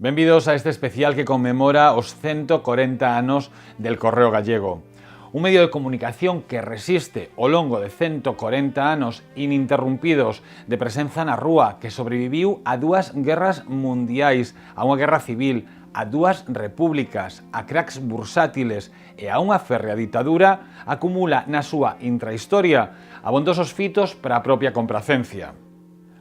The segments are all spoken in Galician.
Benvidos a este especial que conmemora os 140 anos del Correo Gallego. Un medio de comunicación que resiste ao longo de 140 anos ininterrumpidos de presenza na rúa, que sobreviviu a dúas guerras mundiais, a unha guerra civil, a dúas repúblicas, a cracks bursátiles e a unha férrea ditadura, acumula na súa intrahistoria abondosos fitos para a propia compracencia.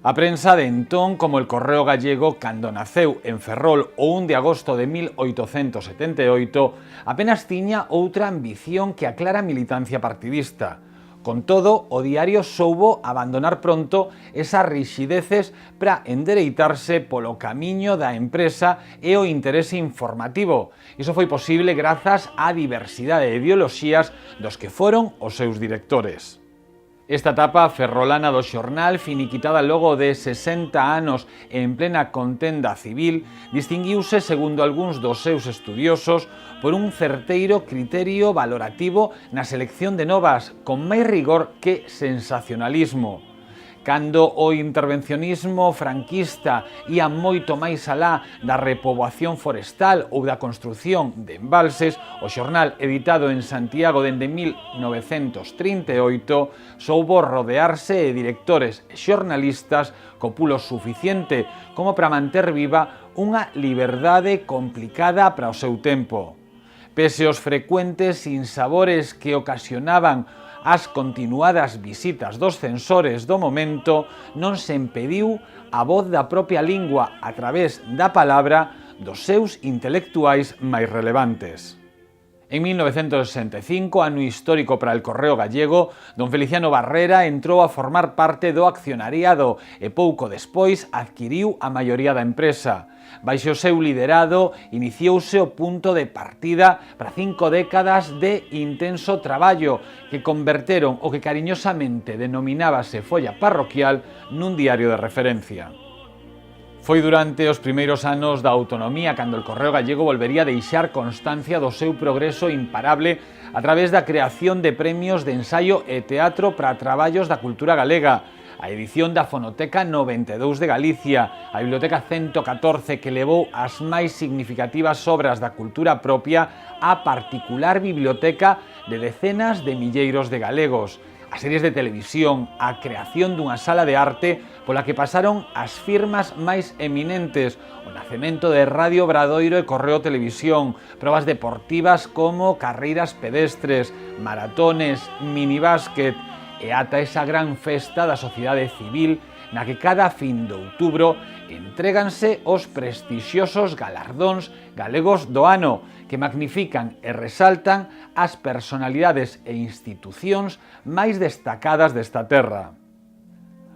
A prensa de entón, como el Correo Gallego, cando naceu en Ferrol o 1 de agosto de 1878, apenas tiña outra ambición que a clara militancia partidista. Con todo, o diario soubo abandonar pronto esas rixideces para endereitarse polo camiño da empresa e o interese informativo. Iso foi posible grazas á diversidade de ideoloxías dos que foron os seus directores. Esta etapa ferrolana do xornal, finiquitada logo de 60 anos en plena contenda civil, distinguiuse, segundo algúns dos seus estudiosos, por un certeiro criterio valorativo na selección de novas, con máis rigor que sensacionalismo. Cando o intervencionismo franquista ia moito máis alá da repoboación forestal ou da construción de embalses, o xornal editado en Santiago dende 1938 soubo rodearse de directores e xornalistas co pulo suficiente como para manter viva unha liberdade complicada para o seu tempo. Pese aos frecuentes sinsabores que ocasionaban as continuadas visitas dos censores do momento, non se impediu a voz da propia lingua a través da palabra dos seus intelectuais máis relevantes. En 1965, ano histórico para el Correo Gallego, don Feliciano Barrera entrou a formar parte do accionariado e pouco despois adquiriu a maioría da empresa. Baixo o seu liderado, iniciouse o punto de partida para 5 décadas de intenso traballo que converteron o que cariñosamente denominábase folla parroquial nun diario de referencia. Foi durante os primeiros anos da autonomía cando el Correo Gallego volvería a deixar constancia do seu progreso imparable a través da creación de premios de ensaio e teatro para traballos da cultura galega, a edición da Fonoteca 92 de Galicia, a Biblioteca 114 que levou as máis significativas obras da cultura propia á particular biblioteca de decenas de milleiros de galegos, a series de televisión, a creación dunha sala de arte pola que pasaron as firmas máis eminentes, o nacemento de Radio Obradoiro e Correo Televisión, probas deportivas como carreiras pedestres, maratones, minibásquet, e ata esa gran festa da sociedade civil na que cada fin de outubro entréganse os prestixiosos galardóns galegos do ano que magnifican e resaltan as personalidades e institucións máis destacadas desta terra.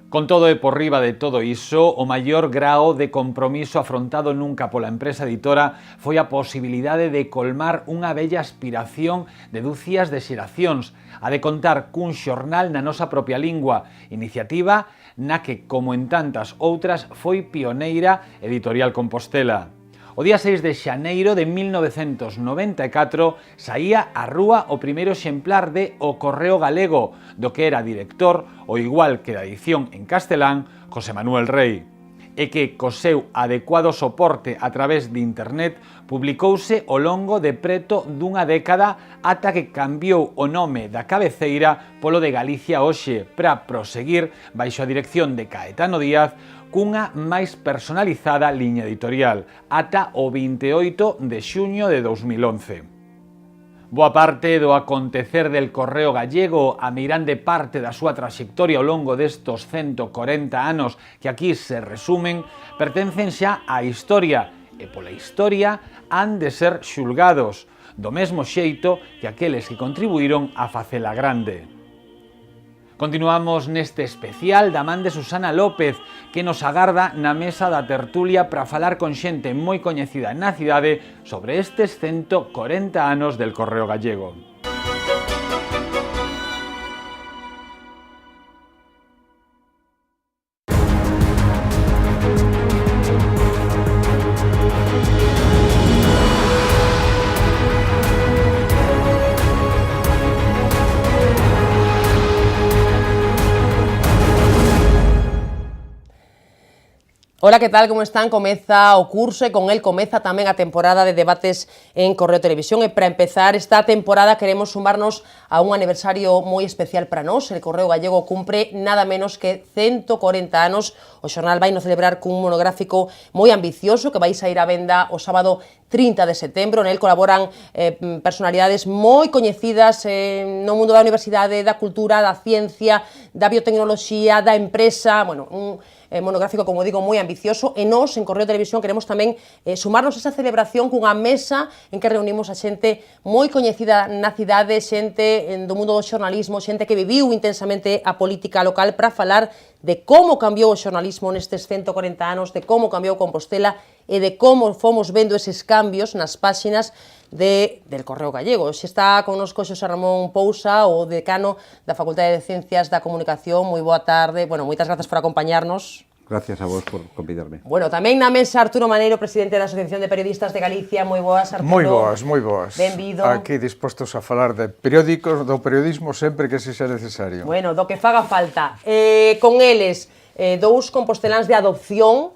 Con todo e por riba de todo iso, o maior grao de compromiso afrontado nunca pola empresa editora foi a posibilidade de colmar unha bella aspiración de dúcias de xeracións, a de contar cun xornal na nosa propia lingua, iniciativa na que, como en tantas outras, foi pioneira Editorial Compostela. O día 6 de xaneiro de 1994 saía á rúa o primeiro exemplar de O Correo Galego, do que era director, ao igual que da edición en castelán, José Manuel Rey, e que, co seu adecuado soporte a través de internet, publicouse ao longo de preto dunha década ata que cambiou o nome da cabeceira polo de Galicia Hoxe para proseguir baixo a dirección de Caetano Díaz cunha máis personalizada liña editorial ata o 28 de xuño de 2011. Boa parte do acontecer del Correo Gallego, a meirande parte da súa traxectoria ao longo destos 140 anos que aquí se resumen, pertencen xa á historia e pola historia han de ser xulgados, do mesmo xeito que aqueles que contribuíron a facela grande. Continuamos neste especial da man de Susana López, que nos agarda na mesa da tertulia para falar con xente moi coñecida na cidade sobre estes 140 anos del Correo Gallego. Ola, que tal, como están? Comeza o curso e con el comeza tamén a temporada de debates en Correo Televisión. E para empezar esta temporada queremos sumarnos a un aniversario moi especial para nós. El Correo Gallego cumpre nada menos que 140 anos. O xornal vai no celebrar cun monográfico moi ambicioso que vai sair á venda o sábado 30 de setembro. Nel colaboran personalidades moi coñecidas no mundo da universidade, da cultura, da ciencia, da biotecnoloxía, da empresa, bueno, un monográfico, como digo, moi ambicioso, e nós, en Correo Televisión, queremos tamén sumarnos a esa celebración cunha mesa en que reunimos a xente moi coñecida na cidade, xente do mundo do xornalismo, xente que viviu intensamente a política local para falar de como cambiou o xornalismo nestes 140 anos, de como cambiou Compostela e de como fomos vendo eses cambios nas páxinas del Correo Gallego. Se está connosco Xosé Ramón Pousa, o decano da Facultade de Ciencias da Comunicación. Moi boa tarde. Bueno, moitas grazas por acompañarnos. Gracias a vos por convidarme. Bueno, tamén na mesa Arturo Maneiro, presidente da Asociación de Periodistas de Galicia. Moi boas, Arturo. Moi boas, moi boas. Benvido. Aquí dispostos a falar de periódicos, do periodismo sempre que se xa necesario. Bueno, do que faga falta. Con eles, dous composteláns de adopción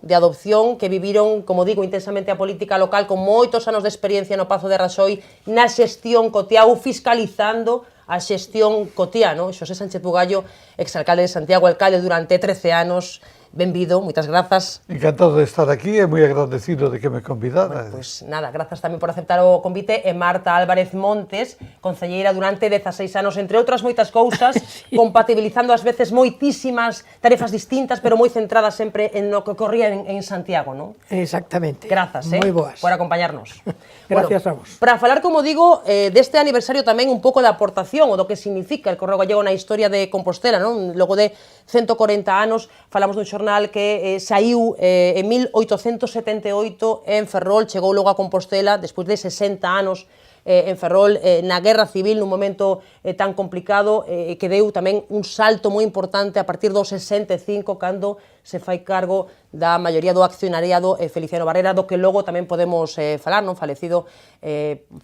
que viviron, como digo, intensamente a política local, con moitos anos de experiencia no Pazo de Raxoi, na xestión cotiá, fiscalizando a xestión cotiá, no? Xosé Sánchez Bugallo, exalcalde de Santiago, alcalde durante 13 anos. Benvido, moitas grazas. Encantado de estar aquí e moi agradecido de que me convidara. Bueno, pues nada, grazas tamén por aceptar o convite. E Marta Álvarez Montes, concelleira durante 16 anos, entre outras moitas cousas, sí, compatibilizando ás veces moitísimas tarefas distintas, pero moi centradas sempre en lo que ocorría en Santiago, non? Exactamente. Grazas, moi boas, por acompañarnos. Gracias a vos. Para falar, como digo, deste aniversario tamén un pouco da aportación, o do que significa el Correo Gallego na historia de Compostela, non? Logo de 140 anos, falamos dun xornal que saiu en 1878 en Ferrol, chegou logo a Compostela, despois de 60 anos en Ferrol, na Guerra Civil, nun momento tan complicado, que deu tamén un salto moi importante a partir do 65, cando se fai cargo da maioría do accionariado Feliciano Barrera, do que logo tamén podemos falar, non? Falecido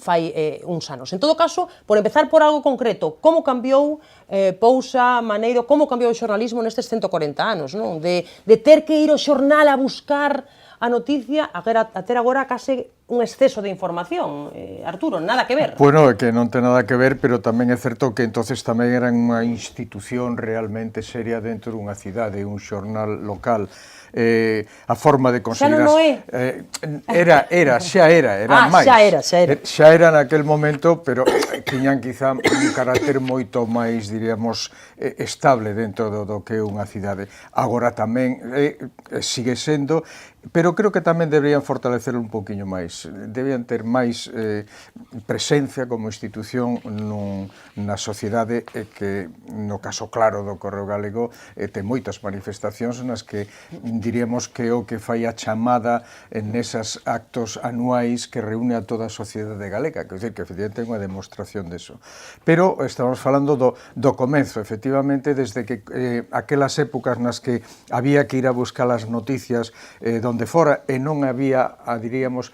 fai uns anos. En todo caso, por empezar por algo concreto, como cambiou Pousa, Maneiro, como cambiou o xornalismo nestes 140 anos, non? De ter que ir ao xornal a buscar a noticia, a ter agora case un exceso de información. Arturo, nada que ver. Bueno, é que non ten nada que ver, pero tamén é certo que entonces tamén era unha institución realmente seria dentro dunha cidade, un xornal local. A forma de conseguir... Xa non é? Xa era máis. Xa era. Naquel momento, pero tiñan quizá un carácter moito máis, diríamos, estable dentro do que é unha cidade. Agora tamén sigue sendo, pero creo que tamén deberían fortalecer un poquinho máis. Deberían ter máis presencia como institución na sociedade, que no caso claro do Correo Galego ten moitas manifestacións nas que diríamos que o que fai a chamada nesas actos anuais que reúne a toda a sociedade galega, quer dizer que efectivamente é unha demostración deso. Pero estamos falando do comenzo, efectivamente, desde que aquelas épocas nas que había que ir a buscar as noticias donde fora e non había, diríamos,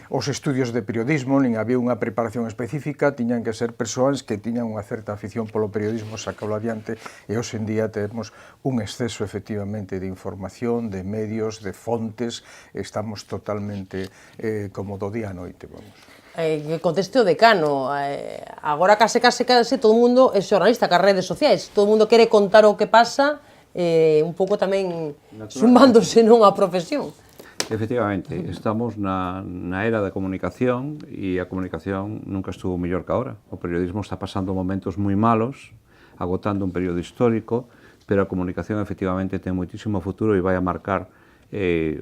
os estudios de periodismo, nin había unha preparación específica, tiñan que ser persoas que tiñan unha certa afición polo periodismo, sacalo adiante, e hoxe en día temos un exceso, efectivamente, de información, de medios, de fontes, estamos totalmente como do día a noite, vamos. Que conteste o decano, agora case todo o mundo é xornalista, cas redes sociais, todo o mundo quere contar o que pasa, un pouco tamén sumándose nunha profesión. Efectivamente, estamos na era da comunicación e a comunicación nunca estuvo mellor que ahora. O periodismo está pasando momentos moi malos, agotando un período histórico, pero a comunicación efectivamente ten moitísimo futuro e vai a marcar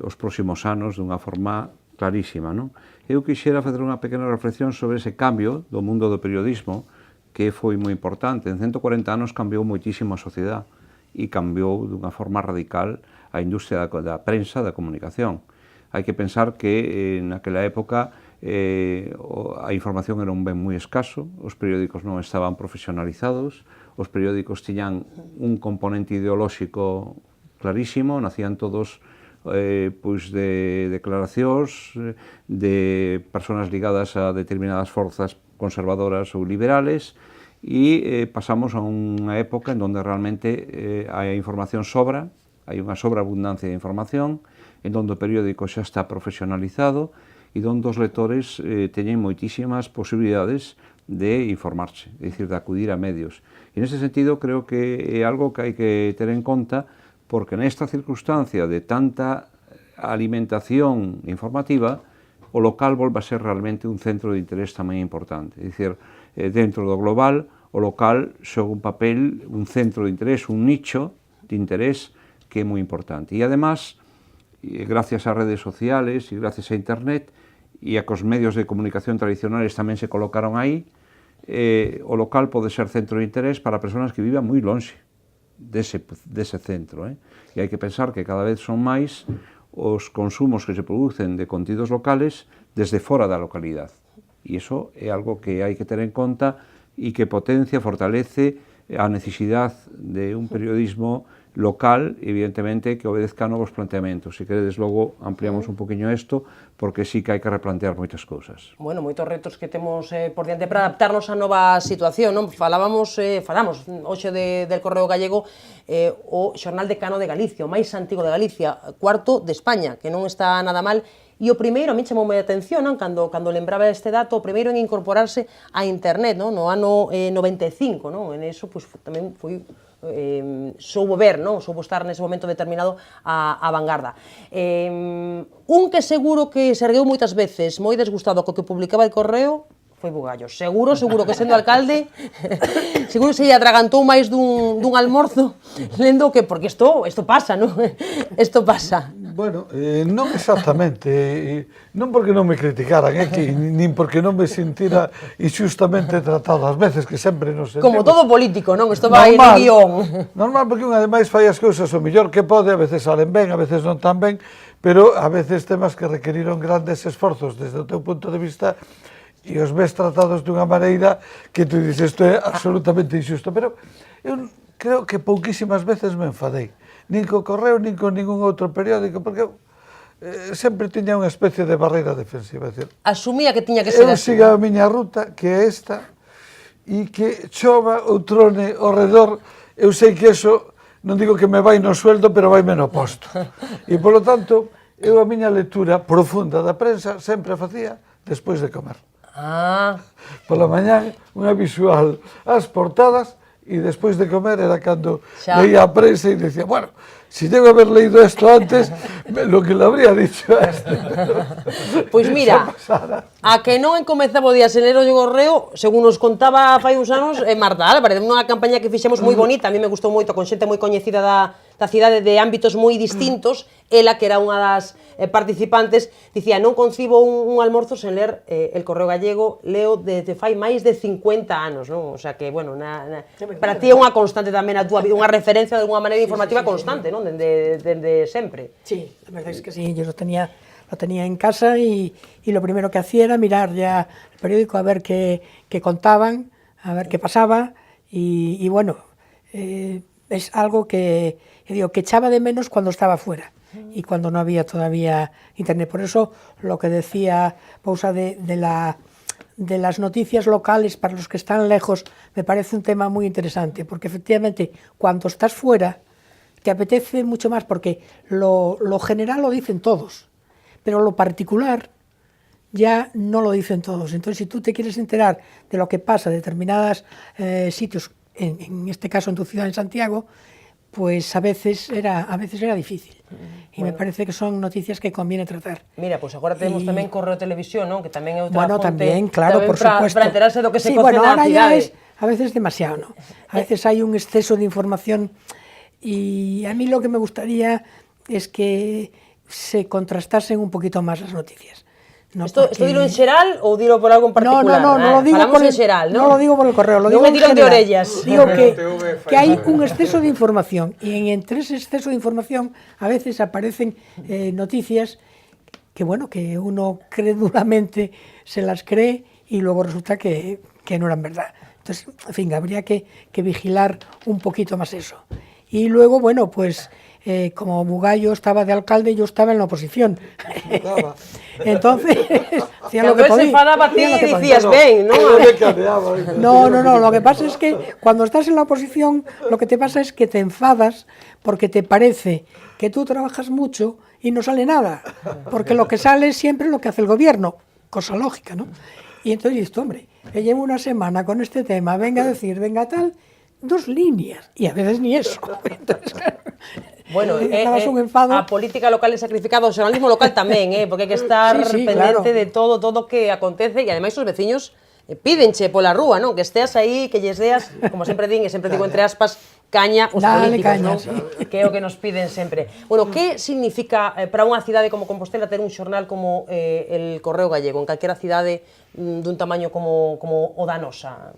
os próximos anos dunha forma clarísima, non? Eu quixera facer unha pequena reflexión sobre ese cambio do mundo do periodismo que foi moi importante. En 140 anos cambiou moitísimo a sociedade e cambiou dunha forma radical a industria da prensa, da comunicación. Hai que pensar que naquela época a información era un ben moi escaso, os periódicos non estaban profesionalizados, os periódicos tiñan un componente ideolóxico clarísimo, nacían todos pois de declaracións de persoas ligadas a determinadas forzas conservadoras ou liberales, e pasamos a unha época en donde realmente a información sobra, hai unha sobreabundancia de información, en donde o periódico xa está profesionalizado e donde os lectores teñen moitísimas posibilidades de informarse, é dicir, de acudir a medios. E nese sentido creo que é algo que hai que ter en conta, porque nesta circunstancia de tanta alimentación informativa, o local volve a ser realmente un centro de interés tamén importante. É dicir, dentro do global, o local xoga un papel, un centro de interés, un nicho de interés que é moi importante. E, además, gracias ás redes sociales e gracias a Internet e a que os medios de comunicación tradicionales tamén se colocaron aí, o local pode ser centro de interés para persoas que vivan moi lonxe dese centro. E hai que pensar que cada vez son máis os consumos que se producen de contidos locales desde fora da localidade. E iso é algo que hai que ter en conta e que potencia, fortalece a necesidade de un periodismo local, evidentemente, que obedezca a novos planteamentos. Se queredes, logo ampliamos un poquinho isto, porque sí que hai que replantear moitas cousas. Bueno, moitos retos que temos por diante para adaptarnos á nova situación, non? Falamos hoxe del Correo Gallego, o xornal decano de Galicia, o máis antigo de Galicia, cuarto de España, que non está nada mal. E o primeiro, a mí chamoume a atención, non? Cando lembraba este dato, o primeiro en incorporarse a internet, non? No ano 95, non? En eso, pues, tamén foi soubo ver, non? Soubo estar nese momento determinado a vanguarda. Un que seguro que se ergueu moitas veces, moi desgustado co que publicaba el Correo, foi Bugallos. Seguro que sendo alcalde, seguro se lle atragantou máis dun almorzo lendo que, porque isto pasa, non? Isto pasa. Bueno, non exactamente, non porque non me criticaran, nin porque non me sintira injustamente tratado, ás veces que sempre nos sentimos... Como todo político, non? Isto vai no guión. Normal, porque un ademais fai as cousas o mellor que pode, a veces salen ben, a veces non tan ben, pero a veces temas que requeriron grandes esforzos desde o teu punto de vista e os ves tratados dunha maneira que tú dices, isto é absolutamente injusto, pero eu creo que pouquísimas veces me enfadei, nin co Correo, nin con ningún outro periódico, porque eu sempre tiña unha especie de barreira defensiva. Asumía que tiña que ser así. Eu sigo a miña ruta, que é esta, e que chova ou trone ao redor, eu sei que eso, non digo que me vai no sueldo, pero vai no posto. E, polo tanto, eu a miña lectura profunda da prensa sempre a facía despois de comer. Pola mañán, unha visual ás portadas, e despois de comer era cando leía a prensa e decía, bueno, si debo haber leído isto antes, lo que le habría dicho a este. Pois mira, a que non comezaba o día sen ler o Correo, según nos contaba fai uns anos, Marta Álvarez, unha campaña que fixemos moi bonita, a mí me gustou moito, con xente moi coñecida da cidade de ámbitos moi distintos, ela, que era unha das participantes, dicía, non concibo un almorzo sen ler el Correo Gallego, leo desde fai máis de 50 anos, non? O sea que, bueno, para ti é unha constante tamén a túa vida, unha referencia de alguna maneira informativa constante, non? Dende sempre. Sí, la verdad es que sí, yo lo tenía en casa y lo primero que hacía era mirar ya el periódico a ver qué contaban, a ver qué pasaba y bueno, es algo que echaba de menos cuando estaba fuera y cuando no había todavía internet. Por eso lo que decía Pousa de las noticias locales para los que están lejos me parece un tema muy interesante, porque efectivamente cuando estás fuera te apetece mucho más, porque lo general lo dicen todos, pero lo particular ya no lo dicen todos. Entonces, si tú te quieres enterar de lo que pasa en determinados sitios, en este caso en tu ciudad, en Santiago, pues a veces era difícil. E me parece que son noticias que conviene tratar. Mira, pues agora temos tamén Correo Televisión, non? Que tamén é outra fonte. Bueno, tamén, claro, por supuesto. Para enterarse do que se cocina na cidade. Sí, bueno, ahora ya es a veces demasiado, ¿no? A veces hay un exceso de información y a mí lo que me gustaría es que se contrastasen un poquito más las noticias. No, ¿Esto dilo en xeral ou dilo por algo en particular? No lo digo por el xeral, ¿no? No lo digo por el Correo, lo digo en general. de orellas. Digo que hay un exceso de información y entre ese exceso de información a veces aparecen noticias que, bueno, que uno crédulamente se las cree y luego resulta que no eran verdad. Entonces, en fin, habría que vigilar un poquito más eso. Y luego, bueno, pues como Bugallo estaba de alcalde, yo estaba en la oposición. Entonces, hacía lo que él se podía. enfadaba a ti hacía lo que y podía. decías, ven, ¿no? No, lo que pasa es que cuando estás en la oposición, lo que te pasa es que te enfadas porque te parece que tú trabajas mucho y no sale nada, porque lo que sale es siempre lo que hace el gobierno, cosa lógica, ¿no? Y entonces dices, hombre, que llevo una semana con este tema, venga a decir, venga tal, 2 líneas, y a veces ni eso. Entonces, claro, Bueno, dabas un enfado. a política local é sacrificado, o xornalismo local tamén, porque hai que estar Sí, pendente claro. de todo que acontece, e ademais os veciños pídenche pola rúa, non? Que esteas aí, que lles deas, como sempre din, e sempre digo entre aspas, caña os Dale políticos, caña, non? sí. Que é o que nos piden sempre. Bueno, que significa para unha cidade como Compostela ter un xornal como el Correo Gallego, en calquera cidade dun tamaño como o da nosa?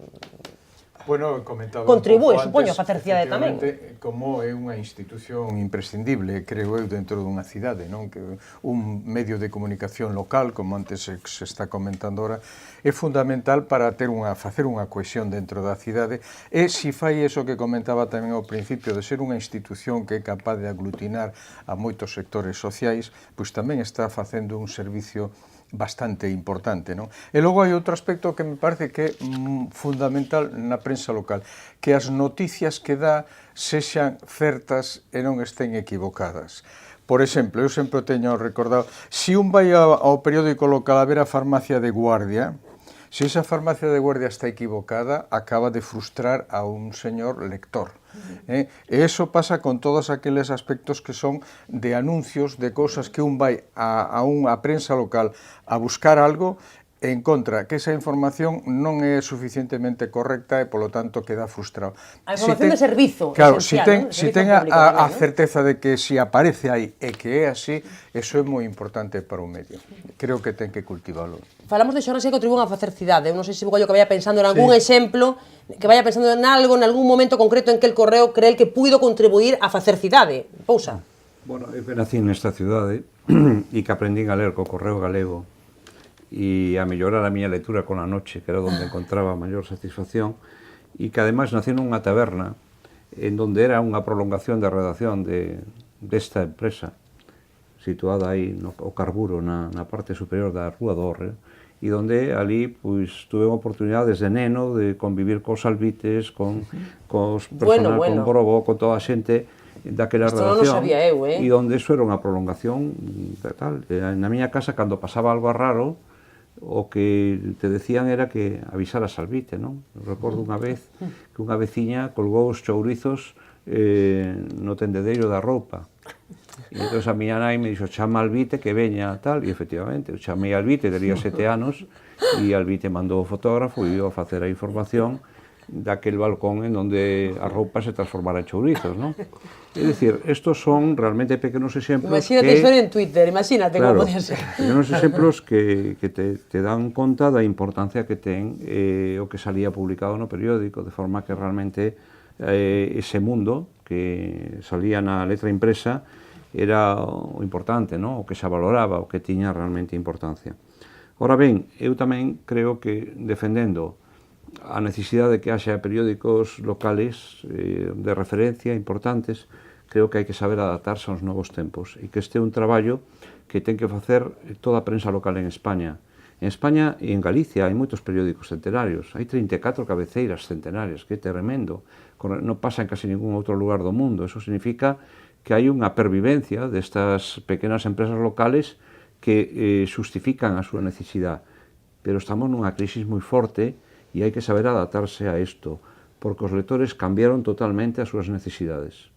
Bueno, comentaba Contribúe, un pouco supoño, antes, a facer cidade tamén. efectivamente, como é unha institución imprescindible, creo eu, dentro dunha cidade, non? Que un medio de comunicación local, como antes se está comentando ahora, é fundamental para facer unha cohesión dentro da cidade, e se fai eso que comentaba tamén ao principio, de ser unha institución que é capaz de aglutinar a moitos sectores sociais, pois tamén está facendo un servicio bastante importante, non? E logo hai outro aspecto que me parece que é fundamental na prensa local, que as noticias que dá sexan certas e non estén equivocadas. Por exemplo, eu sempre teño recordado, se un vai ao periódico local a ver a farmacia de Guardia, se esa farmacia de Guardia está equivocada, acaba de frustrar a un señor lector. E eso pasa con todos aqueles aspectos que son de anuncios, de cousas que un vai a prensa local a buscar algo e encontra que esa información non é suficientemente correcta e, polo tanto, queda frustrado. A información de servizo, claro, esencial, non? si Servizo ten público a tamén, non? certeza de que si aparece aí e que é así, eso é moi importante para o medio. Creo que ten que cultivalo. Falamos de xornais que contribúen a facer cidade. Eu non sei se Bugallo que vaya pensando en algún exemplo, que vaya pensando en algo, en algún momento concreto en que el Correo cree que puido contribuir a facer cidade. Pousa. Bueno, eu nací nesta cidade e que aprendín a ler co Correo Galego e a mellorar a miña lectura con a noche, que era onde encontraba maior satisfacción, e que ademais nací nunha taberna en donde era unha prolongación da redacción desta empresa, situada aí no Carburo, na parte superior da Rúa do Hórreo, e donde ali pois tuve unha oportunidade desde neno de convivir cos albites, cos personal, con Borobó, con toda a xente daquela redacción. Isto non o sabía eu, E onde eso era unha prolongación de tal. Na miña casa, cando pasaba algo raro, o que te decían era que avisaras al Albite, non? Recordo unha vez que unha veciña colgou os chourizos no tendedeiro da roupa. E entón a miña nai me dixo, chama Albite que veña tal, e efectivamente, eu chamei Albite, tería 7 anos, e Albite mandou o fotógrafo e iba a facer a información daquel balcón en donde a roupa se transformara en chourizos, non? É dicir, estos son realmente pequenos exemplos imagínate que... historia en Twitter, imagínate claro, como podía ser. Pequenos exemplos que te dan conta da importancia que ten o que salía publicado no periódico, de forma que realmente ese mundo que salía na letra impresa era o importante, non? O que se valoraba, o que tiña realmente importancia. Ora ben, eu tamén creo que defendendo a necesidade de que haxa periódicos locales de referencia importantes, creo que hai que saber adaptarse aos novos tempos e que este é un traballo que ten que facer toda a prensa local en España. En España e en Galicia hai moitos periódicos centenarios, hai 34 cabeceiras centenarias, que é tremendo, non pasa en casi ningún outro lugar do mundo. Eso significa que hai unha pervivencia destas pequenas empresas locales que justifican a súa necesidade, pero estamos nunha crisis moi forte e hai que saber adaptarse a isto, porque os lectores cambiaron totalmente as súas necesidades.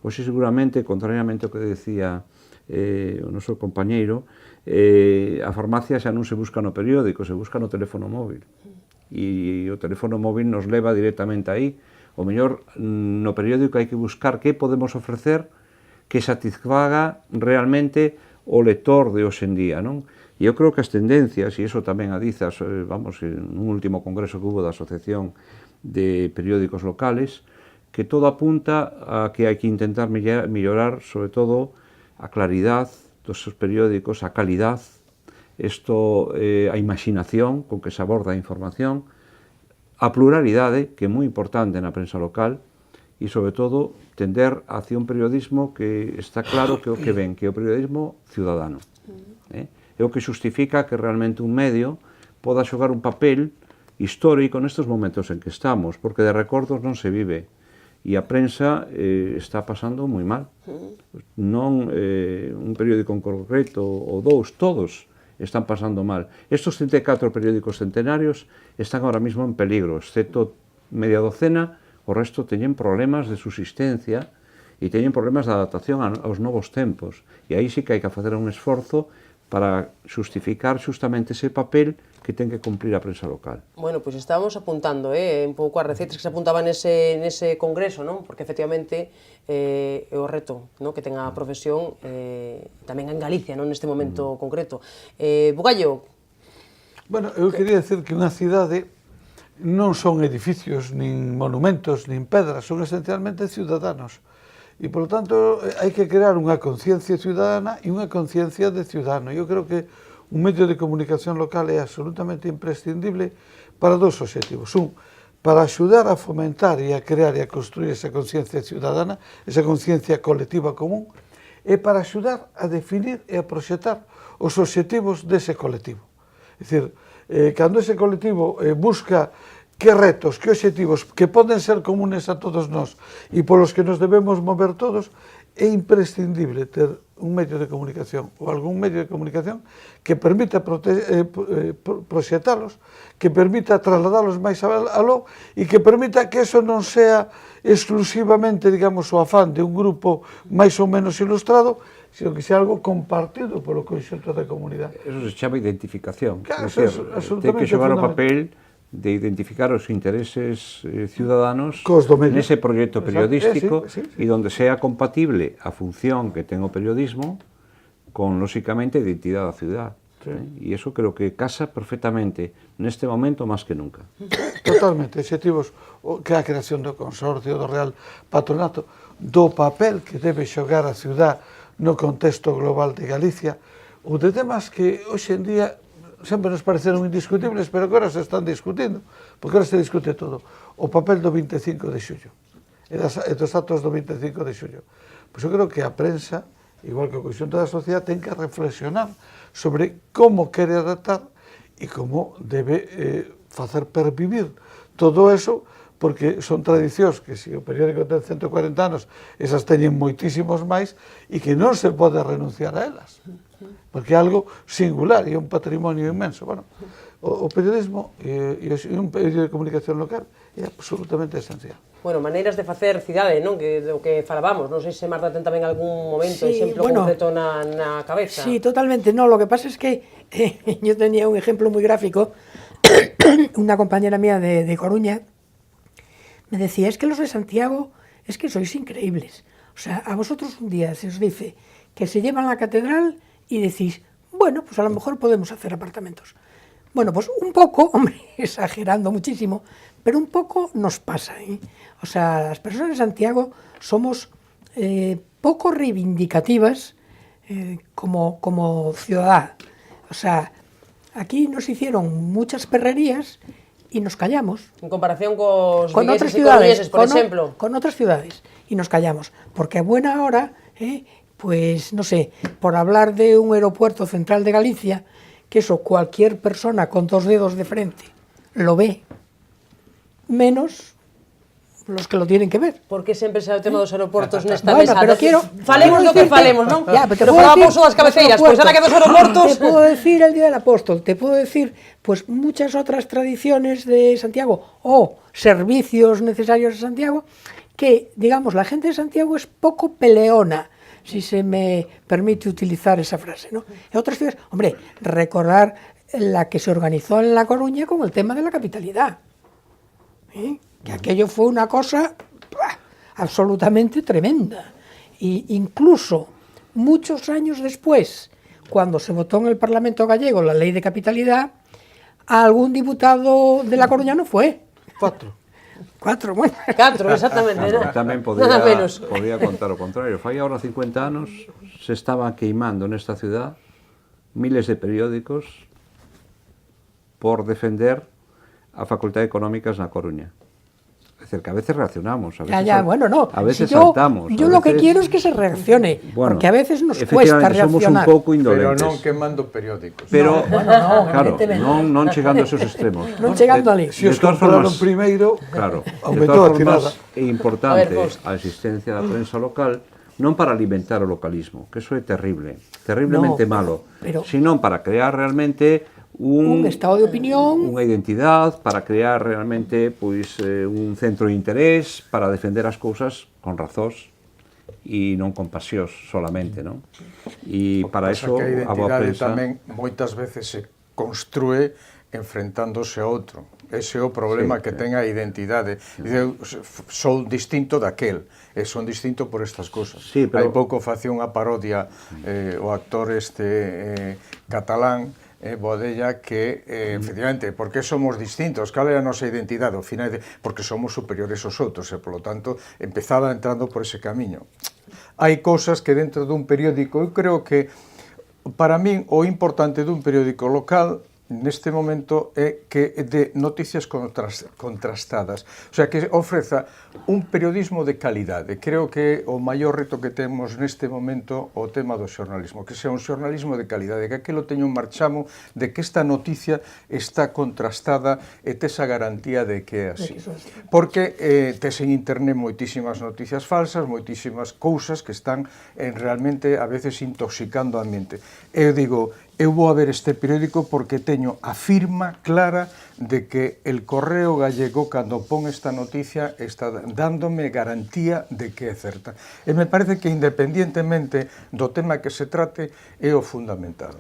Hoxe seguramente, contrariamente ao que decía o noso compañeiro, a farmacia xa non se busca no periódico, se busca no teléfono móvil. E o teléfono móvil nos leva directamente aí. O mellor, no periódico hai que buscar que podemos ofrecer que satisfaga realmente o lector de hoxe en día, non? E eu creo que as tendencias, e iso tamén a dizas, vamos, en un último congreso que hubo da Asociación de Periódicos Locales, que todo apunta a que hai que intentar mellorar, sobre todo, a claridade dos seus periódicos, a calidad, a imaginación con que se aborda a información, a pluralidade, que é moi importante na prensa local, e, sobre todo, tender hacia un periodismo que está claro que o que ven, que é o periodismo ciudadano. É o que xustifica que realmente un medio poda xogar un papel histórico nestes momentos en que estamos, porque de recordos non se vive. E a prensa está pasando moi mal. Non un periódico en concreto ou dous, todos están pasando mal. Estos 34 periódicos centenarios están ahora mismo en peligro, excepto media docena, o resto teñen problemas de subsistencia e teñen problemas de adaptación aos novos tempos. E aí sí que hai que facer un esforzo para justificar justamente ese papel que ten que cumplir a prensa local. Bueno, pois estábamos apuntando un pouco as receitas que se apuntaban nese congreso, non? Porque efectivamente é o reto, non? Que ten a profesión tamén en Galicia, non? Neste momento concreto. Bugallo. Bueno, eu quería decir que unha cidade non son edificios, nin monumentos, nin pedras, son esencialmente ciudadanos. E, polo tanto, hai que crear unha conciencia ciudadana e unha conciencia de ciudadano. Eu creo que un medio de comunicación local é absolutamente imprescindible para dous obxectivos. Un, para axudar a fomentar e a crear e a construir esa conciencia ciudadana, esa conciencia colectiva común, e para axudar a definir e a proxectar os obxectivos dese colectivo. É dicir, cando ese colectivo busca que retos, que obxectivos que poden ser comunes a todos nós e polos que nos debemos mover todos, é imprescindible ter un medio de comunicación ou algún medio de comunicación que permita proxectalos, que permita trasladalos máis aló e que permita que eso non sea exclusivamente, digamos, o afán de un grupo máis ou menos ilustrado, sino que sea algo compartido polo conxunto da comunidade. Eso se chama identificación. Claro, é eso é ten que xogar o papel de identificar os intereses ciudadanos nese proxecto periodístico e donde sea compatible a función que ten o periodismo con, lóxicamente, a identidade da ciudad. E iso creo que casa perfectamente neste momento máis que nunca. Totalmente, obxectivos que a creación do consorcio, do Real Patronato, do papel que debe xogar a ciudad no contexto global de Galicia, ou de temas que hoxe en día sempre nos pareceron indiscutibles, pero que ahora se están discutindo, porque ahora se discute todo. O papel do 25 de xullo, e dos actos do 25 de xullo. Pois eu creo que a prensa, igual que o conxunto da sociedade, ten que reflexionar sobre como quere adaptar e como debe facer pervivir todo eso, porque son tradicións que, se o periódico ten 140 anos, esas teñen moitísimos máis e que non se pode renunciar a elas, porque é algo singular e é un patrimonio inmenso. Bueno, o periodismo e un medio de comunicación local é absolutamente esencial. Bueno, maneiras de facer cidade, non? Que do que falábamos, non sei se Marta ten tamén algún momento, exemplo concreto na cabeza. Sí, totalmente. No, lo que pasa es que yo tenía un ejemplo muy gráfico. Una compañera mía de Coruña me decía, es que los de Santiago, es que sois increíbles. O sea, a vosotros un día se os dice que se llevan la catedral y decís, bueno, pues a lo mejor podemos hacer apartamentos. Bueno, pues un poco, hombre, exagerando muchísimo, pero un poco nos pasa, ¿eh? O sea, las personas de Santiago somos poco reivindicativas como ciudad. O sea, aquí nos hicieron muchas perrerías y nos callamos. En comparación con otras ciudades, por ejemplo. Con otras ciudades, y nos callamos. Porque a buena hora, pues no sé, por hablar de un aeropuerto central de Galicia, que eso cualquier persona con 2 dedos de frente lo ve, menos los que lo tienen que ver. Porque sempre se o tema dos aeroportos nesta bueno, mesa? Pero quiero, falemos do que falemos, non? Ya, pero falamos das cabeceiras, pois ahora que dos aeroportos... Te puedo decir el Día del Apóstol, te puedo decir pues muchas otras tradiciones de Santiago o servicios necesarios de Santiago que, digamos, la gente de Santiago es poco peleona, si se me permite utilizar esa frase, ¿no? En otras ciudades, hombre, recordar la que se organizó en La Coruña con el tema de la capitalidad, que aquello fue una cosa absolutamente tremenda. E incluso muchos años después, cuando se votó en el Parlamento gallego la ley de capitalidad, algún diputado de La Coruña no fue. 4, bueno. 4, exactamente, ¿no? Tamén podría contar o contrario. Fai ahora 50 anos se estaban queimando nesta ciudad miles de periódicos por defender a Facultade de Económicas na Coruña. É decir, que a veces reaccionamos, a veces, Bueno, no. a veces Si yo, saltamos. Yo lo que quiero es que se reaccione, Bueno, porque a veces nos cuesta efectivamente, somos un reaccionar. pouco Pero indolentes. non quemando periódicos. Pero, no, claro, evidentemente. non chegando a esos extremos. Non chegando ali. Se os De todas compraron formas, primeiro, claro, de aumentou a todas tirada. formas, é importante A ver, Fausto. a existencia da prensa local non para alimentar o localismo, que eso é terrible, terriblemente No, malo, pero- sino para crear realmente Un estado de opinión. unha identidade, para crear realmente pois, un centro de interés, para defender as cousas con razóns e non con pasións solamente, non? E para Pasa eso que a a boa identidade prensa... tamén moitas veces se construe enfrentándose a outro. Ese é o problema que ten a identidade. Eu sou distinto daquel, e son distinto por estas cousas. Sí, pero- Hai pouco facía unha parodia o actor catalán, Boadella, que, efectivamente, por que somos distintos? Cal é a nosa identidade? Ao final, porque somos superiores aos outros, e, polo tanto, empezaba entrando por ese camiño. Hai cousas que dentro dun periódico, eu creo que, para min, o importante dun periódico local neste momento é que de noticias contrastadas, o sea, que ofreza un periodismo de calidade. Creo que o maior reto que temos neste momento o tema do xornalismo, que sea un xornalismo de calidade, que aquilo teña un marchamo de que esta noticia está contrastada e tes a garantía de que é así. Porque tes en internet moitísimas noticias falsas, moitísimas cousas que están realmente a veces intoxicando a mente. Eu digo, eu vou a ver este periódico porque teño a firma clara de que el Correo Gallego, cando pon esta noticia, está dándome garantía de que é certa. E me parece que, independientemente do tema que se trate, é o fundamental.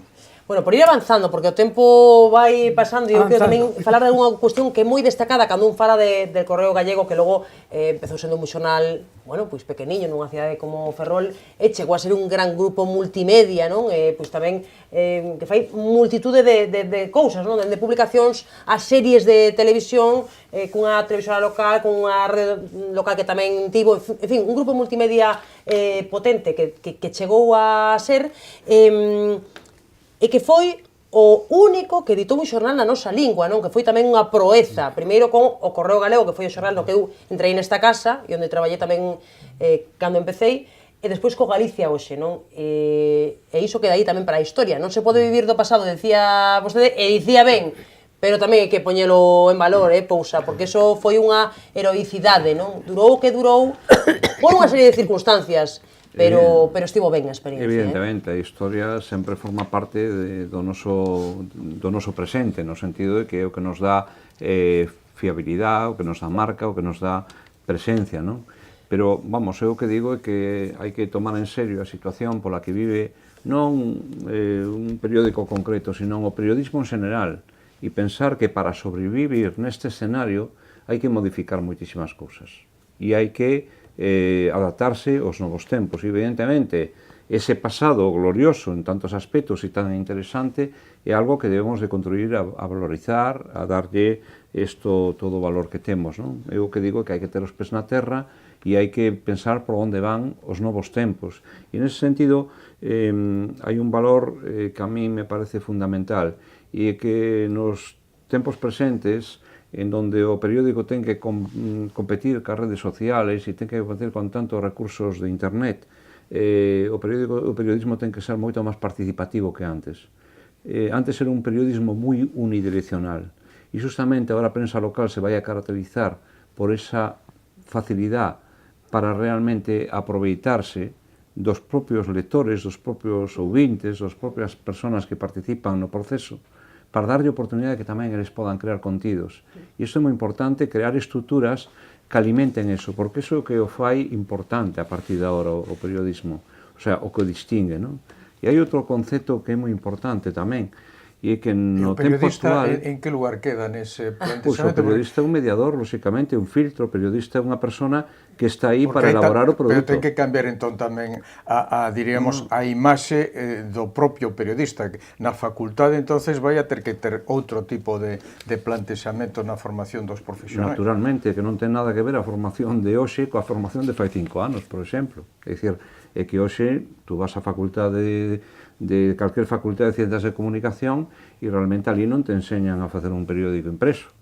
Bueno, por ir avanzando, porque o tempo vai pasando e eu quero tamén Avanzando. falar de unha cuestión que é moi destacada cando un fala del Correo Gallego, que logo empezou sendo un xornal, bueno, pois pequeniño nunha cidade como Ferrol, e chegou a ser un gran grupo multimedia, non? Pois tamén que fai multitude de cousas, non? De publicacións a series de televisión, cunha televisora local, cunha rede local que tamén tivo, en fin, un grupo multimedia potente que chegou a ser e que foi o único que editou un xornal na nosa lingua, non? Que foi tamén unha proeza, primeiro con o Correo Galego, que foi o xornal no que eu entrei nesta casa, e onde traballei tamén cando empecéi, e despois co Galicia hoxe, non? E iso queda aí tamén para a historia, non se pode vivir do pasado, decía vostede, e dicía ben, pero tamén hai que poñelo en valor, Pousa, porque iso foi unha heroicidade, non? Durou o que durou por unha serie de circunstancias, pero estivo ben a experiencia. Evidentemente, a historia sempre forma parte do noso presente, no sentido de que é o que nos dá fiabilidade, o que nos dá marca, o que nos dá presencia, non? Pero, vamos, eu o que digo é que hai que tomar en serio a situación pola que vive non un periódico concreto, sino o periodismo en general, e pensar que para sobrevivir neste escenario hai que modificar moitísimas cousas e hai que adaptarse aos novos tempos. E, evidentemente, ese pasado glorioso en tantos aspectos e tan interesante é algo que debemos de construir a valorizar, a darlle todo o valor que temos, non? Eu o que digo é que hai que ter os pés na terra e hai que pensar por onde van os novos tempos. E, nese sentido, hai un valor que a mí me parece fundamental, e é que nos tempos presentes, en donde o periódico ten que competir cas redes sociales e ten que competir con tantos recursos de internet, o periodismo ten que ser moito máis participativo que antes. Antes era un periodismo moi unidireccional, e justamente agora a prensa local se vai a caracterizar por esa facilidade para realmente aproveitarse dos propios lectores, dos propios ouvintes, das propias persoas que participan no proceso, para darlle oportunidade que tamén eles podan crear contidos. E isto é moi importante, crear estruturas que alimenten eso, porque iso é o que o fai importante a partir de agora o periodismo, o sea, o que o distingue, non? E hai outro concepto que é moi importante tamén, e é que no tempo actual... O periodista en que lugar queda nese Pois o plantexamento? periodista é un mediador, lóxicamente, un filtro. O periodista é unha persona que está aí para elaborar o produto. Pero ten que cambiar entón tamén diríamos, a imaxe do propio periodista. Na facultade, entonces, vai a ter que ter outro tipo de plantexamento na formación dos profesionais. Naturalmente, que non ten nada que ver a formación de hoxe coa formación de fai 5 anos, por exemplo. É dicir, é que hoxe tú vas á facultade de calquer facultade de Ciencias de Comunicación e realmente ali non te enseñan a facer un periódico impreso.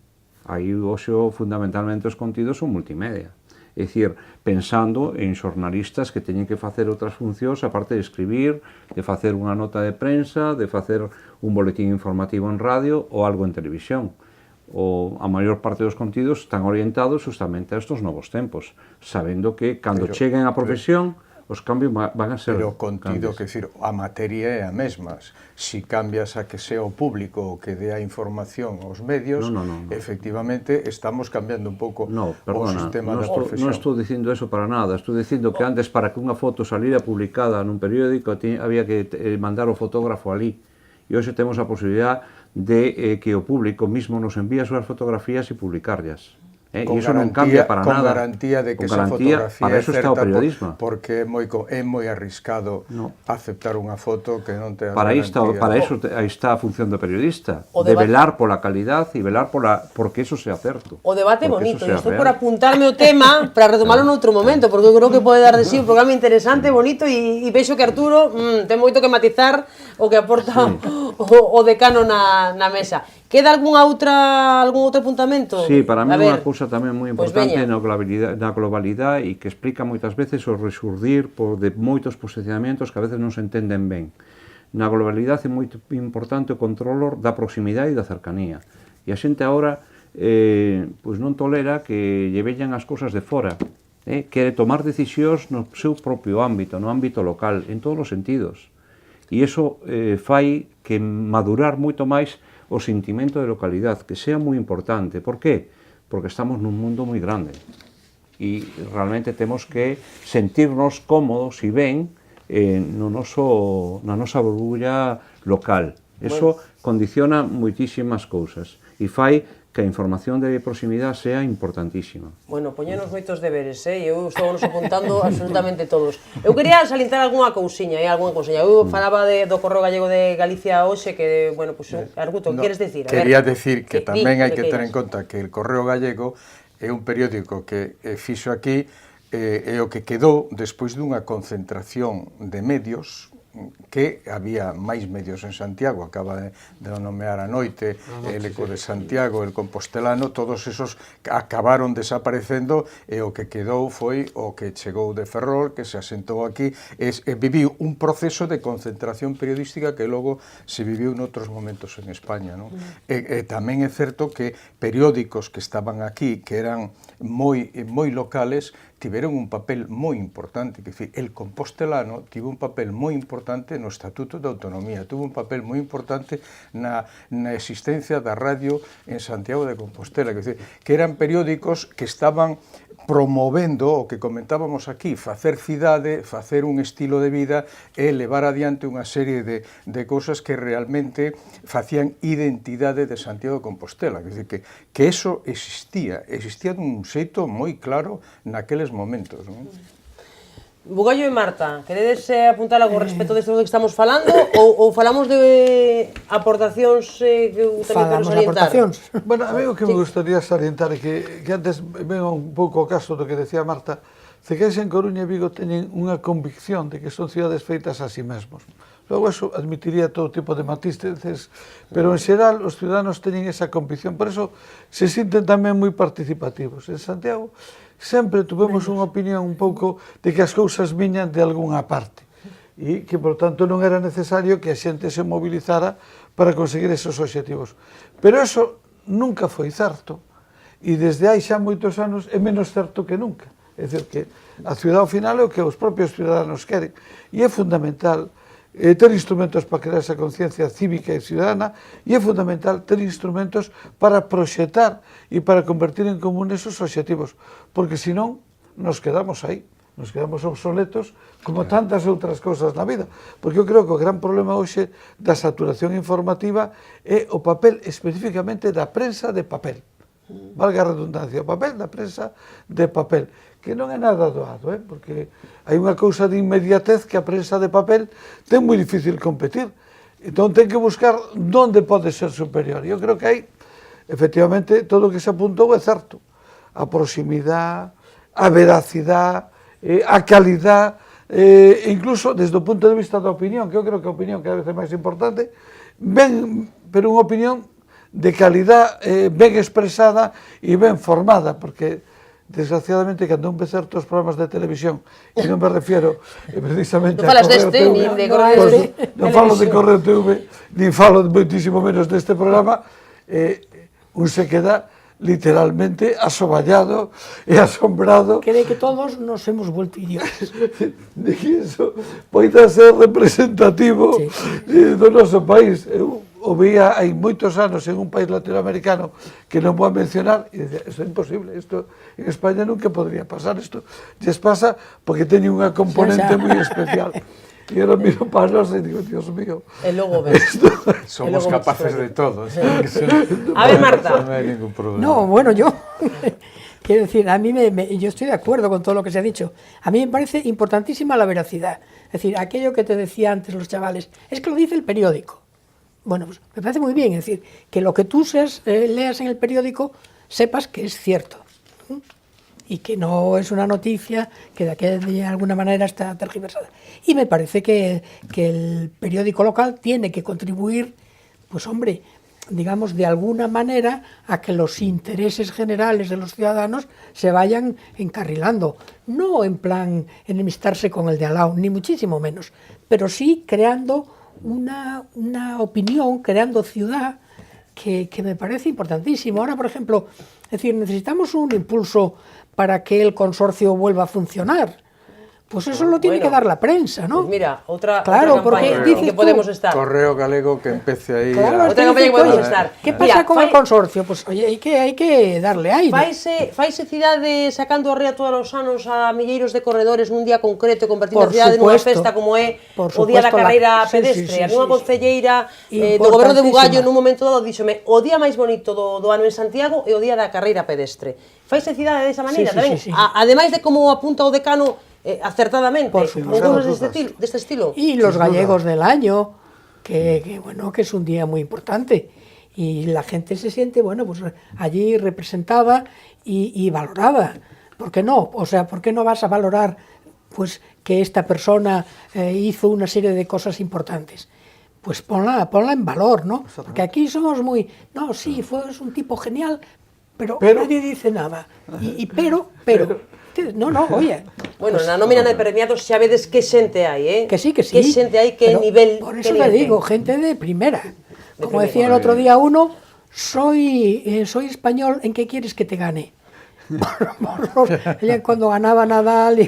Aí hoxe fundamentalmente os contidos son multimedia. É dicir, pensando en xornalistas que teñen que facer outras funcións aparte de escribir, de facer unha nota de prensa, de facer un boletín informativo en radio ou algo en televisión. A maior parte dos contidos están orientados justamente a estos novos tempos, sabendo que cando cheguen á profesión os cambios van a ser pero o contido, cambios. que decir, a materia é a mesma. Si cambias a que sea o público o que dé a información aos medios, No. efectivamente estamos cambiando un pouco No, o perdona, sistema non da estou profesión. dicindo eso para nada. Estou dicindo que antes, para que unha foto salira publicada nun periódico, había que mandar o fotógrafo ali. E hoxe temos a posibilidad de que o público mismo nos envía as súas fotografías e publicarlas. E iso non cambia para con nada. garantía de que Con esa garantía, fotografía para é eso está certa, o periodismo. porque é moi arriscado aceptar unha foto que non te Para garantía. eso aí está a función do periodista, O de debate- velar pola calidad e velar porque eso sea certo. O debate porque bonito, eso e sea estou real. por apuntarme o tema para retomarlo noutro momento, porque eu creo que pode dar de sí un programa interesante, bonito, e vexo que Arturo ten moito que matizar o que aporta o decano na mesa. Queda algún outro apuntamento? Sí, para mí A unha ver, cousa tamén moi pois importante veña. na globalidade e que explica moitas veces o resurdir de moitos posicionamentos que a veces non se entenden ben. Na globalidade é moito importante o controlo da proximidade e da cercanía. E a xente agora pois non tolera que lle veñan as cousas de fora. Quere tomar decisións no seu propio ámbito, no ámbito local, en todos os sentidos. E iso fai que madurar moito máis o sentimento de localidade, que sea moi importante. Por qué? Porque estamos nun mundo moi grande e realmente temos que sentirnos cómodos e ben na nosa burbulla local. Eso condiciona moitísimas cousas e fai que a información de proximidade sea importantísima. Bueno, poñenos moitos deberes, e eu estou nos apuntando absolutamente todos. Eu quería salientar algunha cousiña, Eu falaba do Correo Gallego de Galicia hoxe, que, bueno, pues, Arguto, queres decir? Quería decir que tamén hai que ter queiras. en conta que el Correo Gallego é un periódico que fixo aquí é o que quedou despois dunha concentración de medios que había máis medios en Santiago, acaba de nomear a noite, el Eco de Santiago, el Compostelano, todos esos acabaron desaparecendo e o que quedou foi o que chegou de Ferrol, que se asentou aquí, viviu un proceso de concentración periodística que logo se viviu noutros momentos en España, non? E tamén é certo que periódicos que estaban aquí, que eran moi locales, tiveron un papel moi importante, que decir, el Compostelano tivo un papel moi importante no Estatuto de Autonomía, tuvo un papel moi importante na existencia da radio en Santiago de Compostela, que eran periódicos que estaban promovendo o que comentábamos aquí, facer cidade, facer un estilo de vida e levar adiante unha serie de cousas que realmente facían identidade de Santiago de Compostela, que eso existía dun xeito moi claro naqueles momentos, non? Bugallo e Marta, queredes apuntar algo respecto desto que estamos falando ou falamos de aportacións que eu tamén quero Falamos de salientar? aportacións. Bueno, a mí o que me gustaría salientar é que antes vengo un pouco ao caso do que decía Marta, Cequeis en Coruña e Vigo teñen unha convicción de que son cidades feitas a sí mesmos. Logo, eso admitiría todo tipo de matices, pero en xeral os ciudadanos teñen esa convicción, por eso se sinten tamén moi participativos. En Santiago sempre tuvemos unha opinión un pouco de que as cousas viñan de algunha parte e que, por tanto, non era necesario que a xente se mobilizara para conseguir esos obxectivos. Pero eso nunca foi certo e desde hai xa moitos anos é menos certo que nunca. É dicir, que a ciudad ao final é o que os propios ciudadanos queren e é fundamental ter instrumentos para crear esa conciencia cívica e ciudadana e é fundamental ter instrumentos para proxetar e para convertir en común esos obxectivos, porque senón nos quedamos aí, nos quedamos obsoletos como tantas outras cousas na vida, porque eu creo que o gran problema hoxe da saturación informativa é o papel especificamente da prensa de papel, valga a redundancia, o papel da prensa de papel, que non é nada doado, porque hai unha cousa de inmediatez que a prensa de papel ten moi difícil competir. Entón ten que buscar onde pode ser superior. Eu creo que hai, efectivamente, todo o que se apuntou é certo. A proximidade, a veracidade, a calidade, incluso desde o punto de vista da opinión, que eu creo que a opinión cada vez é máis importante, ben, pero unha opinión de calidad, ben expresada e ben formada, porque desgraciadamente cando un ve certos programas de televisión, e non me refiero precisamente Non falas deste, nin de Correo TV, non falo de Correo TV, nin falo moitísimo menos deste programa, un se queda literalmente asoballado e asombrado Cree que todos nos hemos vuelto idiotas. de que iso poida ser representativo do noso país. Eu o veía hai moitos anos en un país latinoamericano que non vou a mencionar e dicía, isto é imposible, isto en España nunca podría pasar, isto lles pasa porque teñe unha componente moi especial. E eu miro para nós e digo, Dios mío. E logo ves. Somos capaces de todo. A ver, Marta. Non hai ningún problema. No, bueno, yo quiero decir, a mí yo estoy de acuerdo con todo lo que se ha dicho. A mí me parece importantísima la veracidad. Es decir, aquello que te decía antes los chavales, es que lo dice el periódico. Bueno, pues me parece muy bien, es decir, que lo que tú leas en el periódico sepas que es cierto. Y que no es una noticia que de alguna manera está tergiversada. Y me parece que el periódico local tiene que contribuir, pues hombre, digamos, de alguna manera a que los intereses generales de los ciudadanos se vayan encarrilando. No en plan enemistarse con el de al lado, ni muchísimo menos, pero sí creando una opinión, creando ciudad, que me parece importantísimo. Ahora, por ejemplo, es decir, necesitamos un impulso para que el consorcio vuelva a funcionar. Pues eso lo tiene que dar la prensa, ¿no? Pues mira, otra Claro, campaña porque en dices que podemos estar. Correo galego que empece aí Claro, Otra campaña que podemos estar. ¿Qué Mira, pasa con el consorcio? Pues oye, hay que darle aire. Faise cidade sacando a rea todos os anos a milleiros de corredores nun día concreto e convertindo a Por cidade nunha supuesto. festa como é Por o día da supuesto, carreira sí, pedestre. sí, A nunha sí. concelleira do goberno de Bugallo Importantísima. nun momento dado díxome o día máis bonito do ano en Santiago é o día da carreira pedestre. Faise cidade desa maneira Sí, sí, tamén. sí, sí. Ademais de como apunta o decano acertadamente, Por con supuesto. cosas deste estilo. Y los gallegos del año, bueno, que es un día muy importante. Y la gente se siente, bueno, pues allí representada y valorada. ¿Por qué no? O sea, ¿por qué no vas a valorar pues que esta persona hizo una serie de cosas importantes? Pues ponla en valor, ¿no? Porque aquí somos muy, no, sí, fue un tipo genial, pero nadie dice nada. Pero, no, oye. Bueno, na nómina de premiados xa vedes que xente hai, Que sí. Que xente hai, que Pero nivel. Por eso te digo, gente de primera. Como decía el otro día uno, soy español, ¿en qué quieres que te gane? Cuando ganaba Nadal y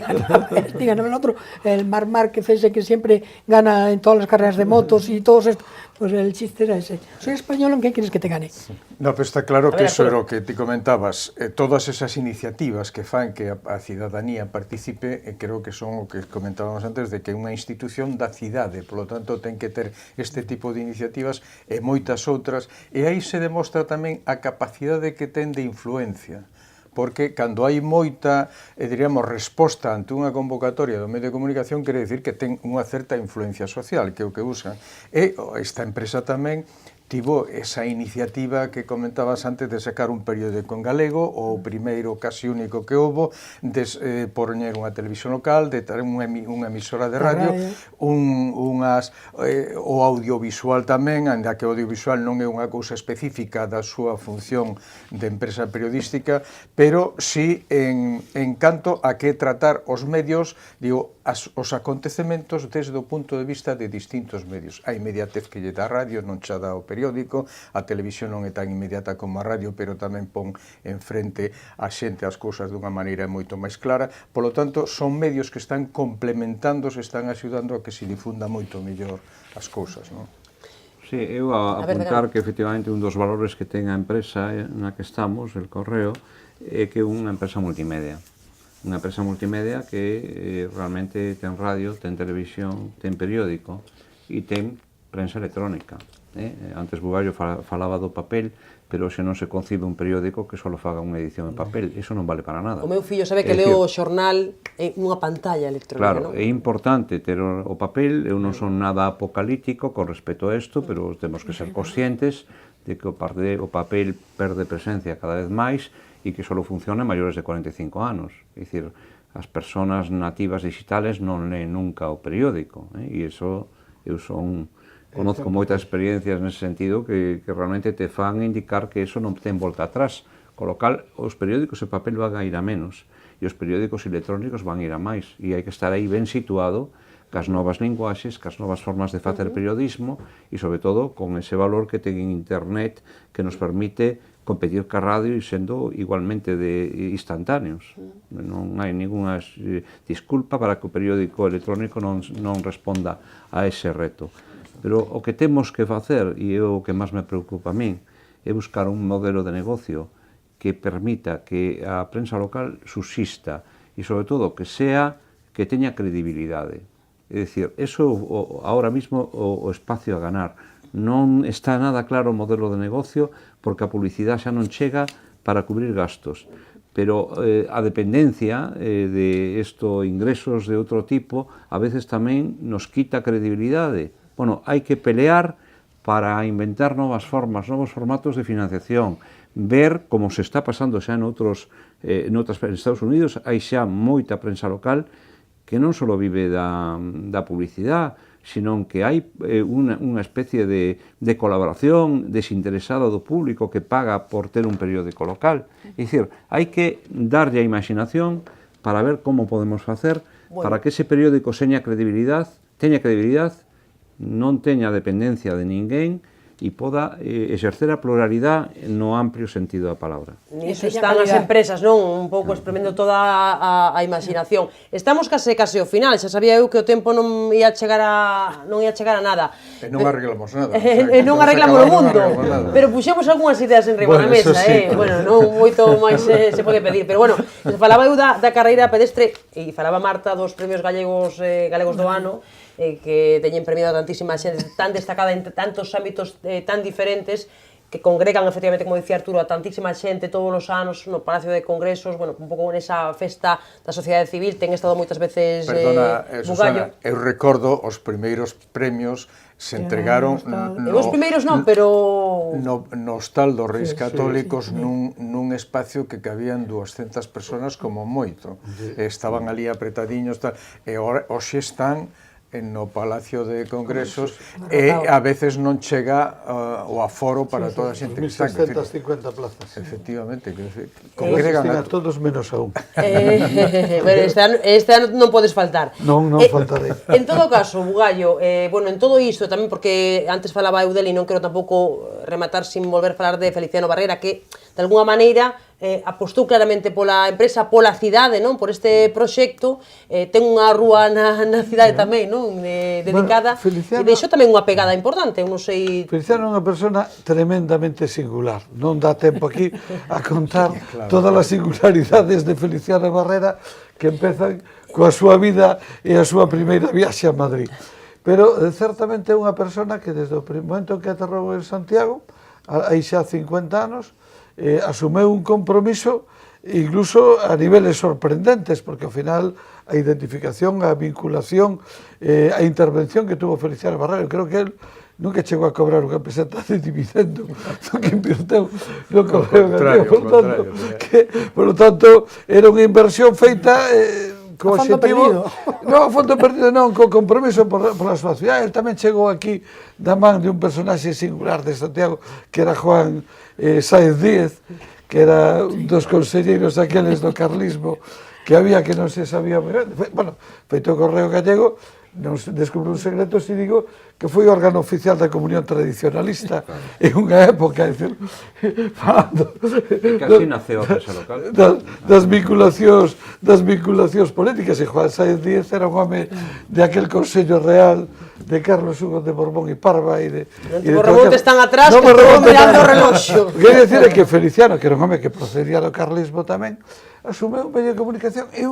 ganaba el otro, el Marc Márquez ese que siempre gana en todas las carreras de motos y todo esto, pues el chiste era ese. Soy español, ¿en qué quieres que te gane? No, pero está claro que ver, eso Arturo. era o que ti comentabas, todas esas iniciativas que fan que a cidadanía participe, creo que son o que comentábamos antes, de que é unha institución da cidade, polo tanto ten que ter este tipo de iniciativas e moitas outras, e aí se demostra tamén a capacidade que ten de influencia, porque cando hai moita, diríamos, resposta ante unha convocatoria do medio de comunicación, quere dicir que ten unha certa influencia social, que é o que usan. E esta empresa tamén tivo esa iniciativa que comentabas antes de sacar un periódico en galego, o primeiro casi único que houbo, de poñer unha televisión local, de ter unha emisora de radio, o audiovisual tamén, ainda que o audiovisual non é unha cousa específica da súa función de empresa periodística, pero sí en canto a que tratar os medios, digo, os acontecementos desde o punto de vista de distintos medios. A inmediatez que lle dá a radio non xa dá o periódico, a televisión non é tan inmediata como a radio, pero tamén pon en frente a xente as cousas dunha maneira moito máis clara. Polo tanto, son medios que están complementándose, están axudando a que se difunda moito mellor as cousas, non? Sí, eu a apuntar que efectivamente un dos valores que ten a empresa na que estamos, el Correo, é que é unha empresa multimedia. Unha empresa multimedia que realmente ten radio, ten televisión, ten periódico e ten prensa electrónica. Antes Bugallo falaba do papel, pero se non se concibe un periódico que só faga unha edición en papel, iso non vale para nada. O meu fillo sabe que leo o xornal en unha pantalla electrónica, Claro, non? é importante ter o papel, eu non son nada apocalíptico con respecto a isto, pero temos que ser conscientes de que o papel perde presencia cada vez máis e que só funciona en maiores de 45 anos. É dicir, as persoas nativas digitales non leen nunca o periódico, e iso eu son conozco moitas experiencias nese sentido que realmente te fan indicar que eso non ten volta atrás, con lo cal os periódicos de papel van a ir a menos e os periódicos electrónicos van a ir a máis, e hai que estar aí ben situado cas novas linguaxes, cas novas formas de facer periodismo e, sobre todo, con ese valor que ten internet que nos permite competir ca radio e sendo igualmente instantáneos. Non hai ninguna disculpa para que o periódico electrónico non responda a ese reto. Pero o que temos que facer, e é o que máis me preocupa a min, é buscar un modelo de negocio que permita que a prensa local subsista e, sobre todo, que teña credibilidade. É dicir, eso ahora mismo o espacio a ganar. Non está nada claro o modelo de negocio porque a publicidade xa non chega para cubrir gastos. Pero a dependencia de ingresos de outro tipo a veces tamén nos quita credibilidade. Bueno, hai que pelear para inventar novas formas, novos formatos de financiación, ver como se está pasando xa en Estados Unidos, hai xa moita prensa local que non só vive da publicidade, sino que hai unha especie de colaboración desinteresada do público que paga por ter un periódico local. É dicir, hai que darlle a imaginación para ver como podemos facer para que ese periódico teña credibilidade, non teña dependencia de ninguén e poda exercer a pluralidade no amplio sentido da palabra. Niso están as empresas, non? Un pouco expremendo toda a imaginación. Estamos case ao final, xa sabía eu que o tempo non ia chegar a nada. E non arreglamos nada. E non arreglamos o mundo. Pero puxemos algunhas ideas en riba na mesa, Bueno, non moito máis se pode pedir, pero bueno, falaba eu da carreira pedestre e falaba Marta dos premios galegos do ano, que teñen premiado tantísima xente tan destacada en tantos ámbitos tan diferentes que congregan, efectivamente, como dicía Arturo, a tantísima xente todos os anos no Palacio de Congresos, bueno, un pouco nesa festa da sociedade civil, ten estado moitas veces Perdona, Bugallo. Susana, eu recordo os primeiros premios se entregaron os primeiros non, pero no hostal dos Reis Católicos nun espacio que cabían 200 personas como moito. Estaban ali apretadiños, e hoxe están no Palacio de Congresos e a veces non chega o aforo para toda a xente que está. 1.650 plazas. Efectivamente, congregan a todos menos a un. Bueno, este ano non podes faltar. Non faltarei. En todo caso, Bugallo, bueno, en todo isto tamén, porque antes falaba eu del e non quero tampouco rematar sin volver a falar de Feliciano Barrera, que de alguna maneira apostou claramente pola empresa, pola cidade, non? Por este proxecto, ten unha rúa na cidade tamén, non? Dedicada, e deixou tamén unha pegada importante, eu non sei... Feliciano é unha persona tremendamente singular, non dá tempo aquí a contar todas as singularidades de Feliciano Barrera que empezan coa súa vida e a súa primeira viaxe a Madrid. Pero, certamente, é unha persona que desde o momento que aterrou en Santiago, aí xa 50 anos, asumeu un compromiso incluso a niveles sorprendentes, porque ao final a identificación, a vinculación, a intervención que tuvo Feliciano Barrera, eu creo que él nunca chegou a cobrar unha peseta de dividendo do que invirteu no Correo Gallego, por lo tanto, era unha inversión feita co objetivo, non, a fondo perdido non, co compromiso pola súa cidade. El tamén chegou aquí da man de un personaxe singular de Santiago, que era Juan Sáenz Díez, que era un dos conselleiros aqueles do carlismo que había que non se sabía moi ben. Bueno, feito o Correo Gallego, non descubro un secreto se digo que foi órgano oficial da Comunión Tradicionalista en unha época, é dicir, falando que así naceu a prensa local das vinculacións políticas, e Juan Sáenz Díez era un home de aquel Consello Real de Carlos Hugo de Borbón e Parva e de... Os remontes están atrás, que estou mirando o reloxo. O que quero dicir é que Feliciano, que era un home que procedía do carlismo tamén, asumeu un medio de comunicación e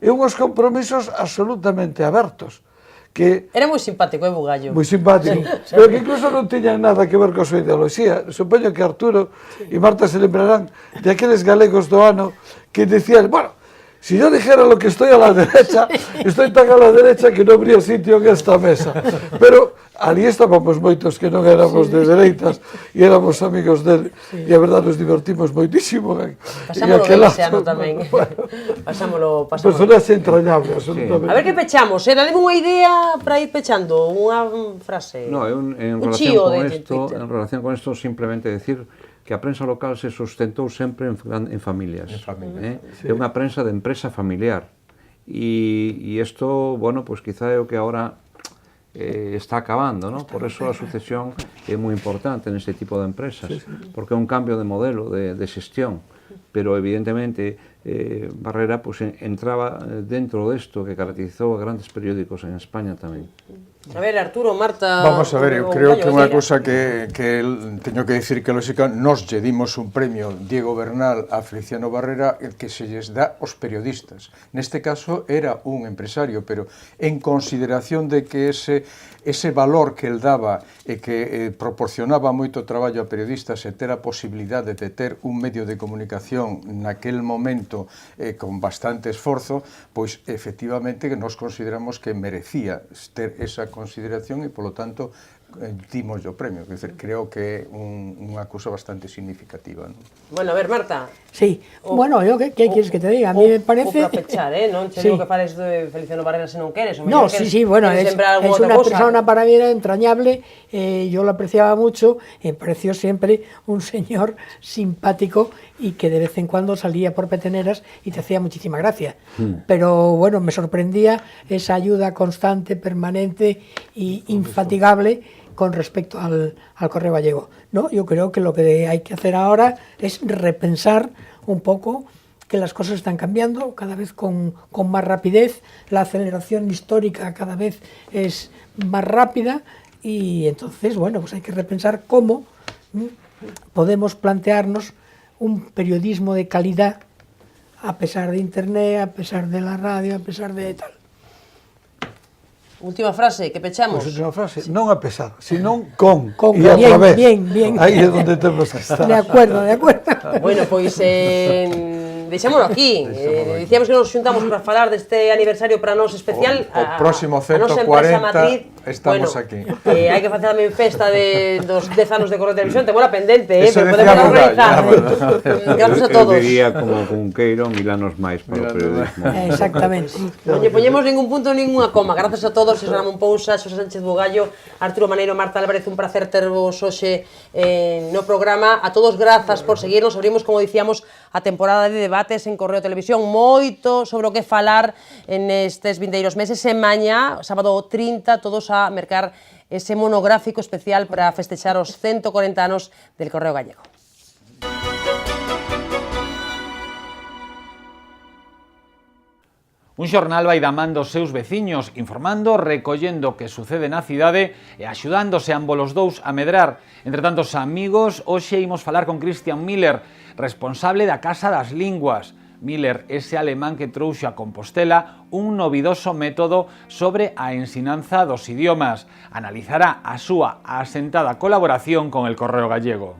unhos compromisos absolutamente abertos. Era moi simpático, Bugallo. Moi simpático, pero que incluso non tiñan nada que ver coa súa ideoloxía. Supoño que Arturo e Marta se lembrarán de aqueles galegos do ano que decían, bueno, Si yo dijera lo que estoy a la derecha, estoy tan a la derecha que no habría sitio en esta mesa. Pero ali estábamos moitos que non éramos de dereitas e éramos amigos dele. E a verdade nos divertimos moitísimo en Pasámolo aquel ben acto. ese ano tamén. Pasámolo. Personaxe entrañable, absolutamente. A ver que pechamos, dale unha idea para ir pechando, unha frase. No, en Un relación chío con de esto, Twitter. en relación con esto, simplemente decir que a prensa local se sustentou sempre en familias. É unha prensa de empresa familiar. E isto, bueno, pues quizá é o que agora está acabando, ¿no? Por eso a sucesión é moi importante neste tipo de empresas, porque é un cambio de modelo de xestión, pero evidentemente Barrera pues, entraba dentro desto que caracterizou a grandes periódicos en España tamén. A ver, Arturo, Marta... Vamos a ver, eu o creo Gallo, que unha mira. cousa que teño que dicir que lógica, nos lle dimos un premio Diego Bernal a Feliciano Barrera que se lles dá aos periodistas. Neste caso era un empresario, pero en consideración de que ese valor que el daba e que proporcionaba moito traballo a periodistas e ter a posibilidade de ter un medio de comunicación naquel momento con bastante esforzo, pois efectivamente que nos consideramos que merecía ter esa consideración e, polo tanto, dimos o premio. Quer dizer, creo que é unha cousa bastante significativa, ¿no? Bueno, a ver, Marta. Sí, bueno, yo ¿qué quieres que te diga? A mí me parece... O para pechar, non che Sí. digo que fales de Feliciano Barrera se non queres. O No, mellor sí, queres- bueno, queres es sembrar algunha outra una cousa. persona para mí era entrañable, yo lo apreciaba mucho, me pareció siempre un señor simpático y que de vez en cuando salía por peteneras y te hacía muchísima gracia. Pero bueno, me sorprendía esa ayuda constante, permanente y infatigable con respecto al Correo Gallego. No, yo creo que lo que hay que hacer ahora es repensar un poco que las cosas están cambiando cada vez con más rapidez, la aceleración histórica cada vez es más rápida y entonces, bueno, pues hay que repensar cómo podemos plantearnos un periodismo de calidad a pesar de Internet, a pesar de la radio, a pesar de tal. Última frase, que pechamos. Pois última frase, non a pesar, senón con e a Bien, través. bien. Aí é onde temos que estar. De acuerdo, de acuerdo. Bueno, pois deixámoslo aquí. Dicíamos que nos xuntamos para falar deste aniversario para nós especial. O próximo a nosa empresa 140 matriz. estamos Bueno, aquí. Hai que facer tamén festa dos 10 anos de Correo de Televisión, temos a pendente, Eso pero decía podemos Bugallo, organizar. Grazas a Eu todos. diría como Cunqueiro, Milanos máis para o periodismo. Exactamente. Non lle poñemos ningún punto, ninguna coma. Grazas a todos, Xosé Ramón Pousa, Xosé Sánchez Bugallo, Arturo Maneiro, Marta Álvarez, un placer tervos hoxe no programa. A todos grazas por seguirnos. Abrimos, como dicíamos, a temporada de debates en Correo Televisión. Moito sobre o que falar en estes vindeiros meses. E mañá, sábado 30, todos a mercar ese monográfico especial para festexar os 140 anos del Correo Gallego. Un xornal vai da man dos seus veciños, informando, recollendo o que sucede na cidade e axudándose ambos os dous a medrar. Entre tantos amigos, hoxe imos falar con Christian Miller, responsable da Casa das Linguas. Miller, ese alemán que trouxo a Compostela un novidoso método sobre a ensinanza dos idiomas. Analizará a súa asentada colaboración con el Correo Gallego.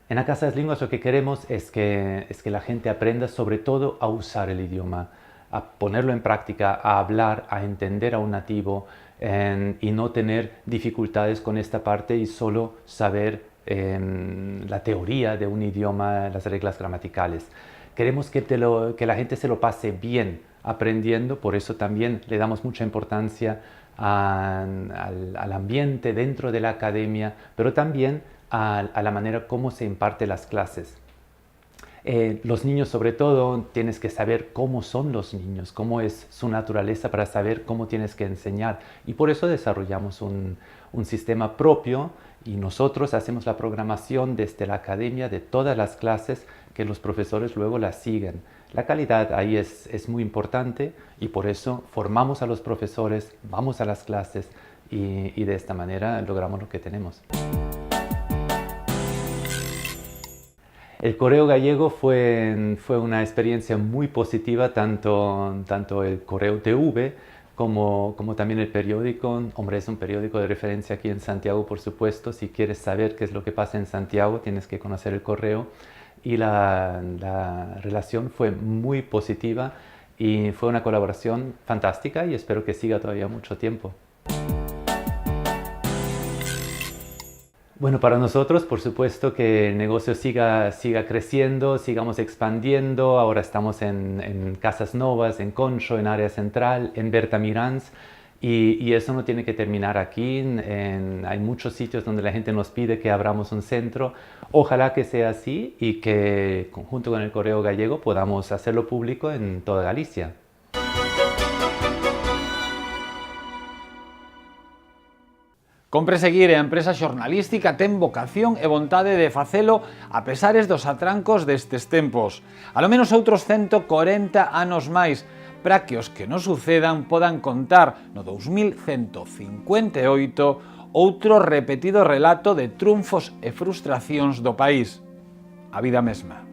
En la Casa de las Lenguas lo que queremos es que la gente aprenda sobre todo a usar el idioma, a ponerlo en práctica, a hablar, a entender a un nativo y no tener dificultades con esta parte y solo saber la teoría de un idioma, las reglas gramaticales. Queremos que la gente se lo pase bien aprendiendo, por eso también le damos mucha importancia al ambiente dentro de la academia, pero también a la manera como se imparte las clases. Los niños, sobre todo, tienes que saber cómo son los niños, cómo es su naturaleza para saber cómo tienes que enseñar. Y por eso desarrollamos un sistema propio y nosotros hacemos la programación desde la academia de todas las clases que los profesores luego las siguen. La calidad ahí es muy importante y por eso formamos a los profesores, vamos a las clases y de esta manera logramos lo que tenemos. El Correo Gallego fue una experiencia muy positiva, tanto el Correo TV como también el periódico. Hombre, es un periódico de referencia aquí en Santiago, por supuesto. Si quieres saber qué es lo que pasa en Santiago, tienes que conocer el Correo. y la relación fue muy positiva y fue una colaboración fantástica y espero que siga todavía mucho tiempo. Bueno, para nosotros, por supuesto, que el negocio siga creciendo, sigamos expandiendo. Ahora estamos en Casas Novas, en Concho, en Área Central, en Bertamiráns. Y eso no tiene que terminar aquí. Hay muchos sitios donde la gente nos pide que abramos un centro. Ojalá que sea así y que, junto con el Correo Gallego, podamos hacerlo público en toda Galicia. Compre seguir a empresa xornalística ten vocación e vontade de facelo a pesares dos atrancos destes tempos. A lo menos outros 140 anos máis, para que os que non sucedan podan contar no 2158 outro repetido relato de triunfos e frustracións do país, a vida mesma.